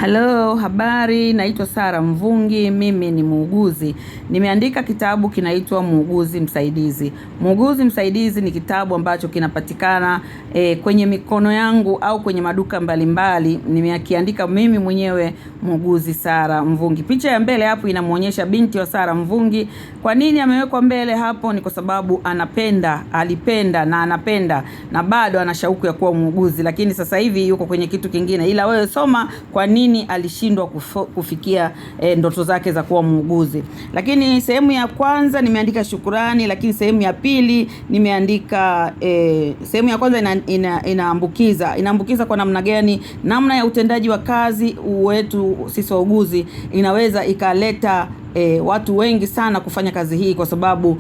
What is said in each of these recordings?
Hello, habari, naitwa Sara Mvungi, mimi ni muuguzi. Nimeandika kitabu kinaitwa Muuguzi Msaidizi. Muuguzi Msaidizi ni kitabu ambacho kinapatikana kwenye mikono yangu au kwenye maduka mbalimbali. Nimekiandika mimi mwenyewe, Muuguzi Sara Mvungi. Picha ya mbele hapo inamuonyesha binti wa Sara Mvungi. Kwa nini amewekwa mbele hapo? Ni kwa sababu alipenda na anapenda na bado ana shauku ya kuwa muuguzi, lakini sasa hivi yuko kwenye kitu kingine. Ila wewe soma kwa nini alishindwa kufikia ndoto zake za kuwa muuguzi. Lakini sehemu ya kwanza nimeandika shukrani, lakini sehemu ya pili nimeandika sehemu ya kwanza inaambukiza kwa namna gani, namna ya utendaji wa kazi wetu sisi wauguzi inaweza ikaleta watu wengi sana kufanya kazi hii, kwa sababu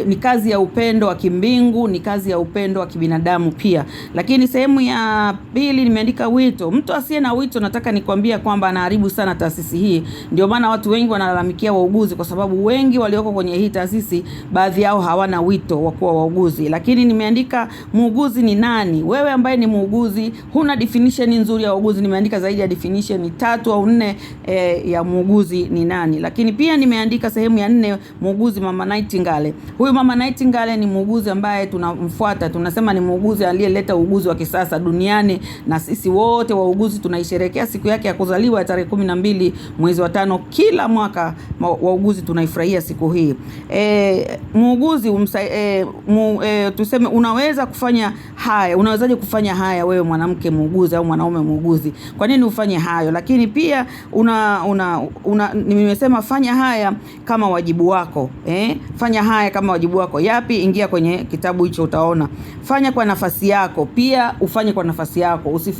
ni kazi ya upendo wa kimbingu, ni kazi ya upendo wa kibinadamu pia. Lakini sehemu ya pili nimeandika wito. Mtu asiye na wito, nataka nikwambia kwamba anaharibu sana taasisi hii. Ndio maana watu wengi wanalalamikia wauguzi, kwa sababu wengi walioko kwenye hii taasisi, baadhi yao hawana wito wa kuwa wauguzi. Lakini nimeandika muuguzi ni nani. Wewe ambaye ni muuguzi huna definition nzuri ya wauguzi, nimeandika zaidi ya definition 3 au 4 ya muuguzi ni nani. Lakini pia nimeandika sehemu ya 4 muuguzi Mama Nightingale. Huyu Mama Nightingale ni muuguzi ambaye tunamfuata, tunasema ni muuguzi aliyeleta uuguzi wa kisasa duniani, na sisi wote wauguzi tunaisherehekea siku yake ya kuzaliwa ya tarehe 12 mwezi wa 5 kila mwaka. Wauguzi tunaifurahia siku hii. Muuguzi tuseme unaweza kufanya haya. Unawezaje kufanya haya wewe mwanamke muuguzi au mwanaume muuguzi? Kwa nini ufanye hayo? Lakini pia nimesema fanya haya kama wajibu wako. Fanya haya kama wajibu wako. Yapi? Ingia kwenye kitabu hicho utaona. Fanya kwa nafasi yako. Pia ufanye kwa nafasi yako. Usifanye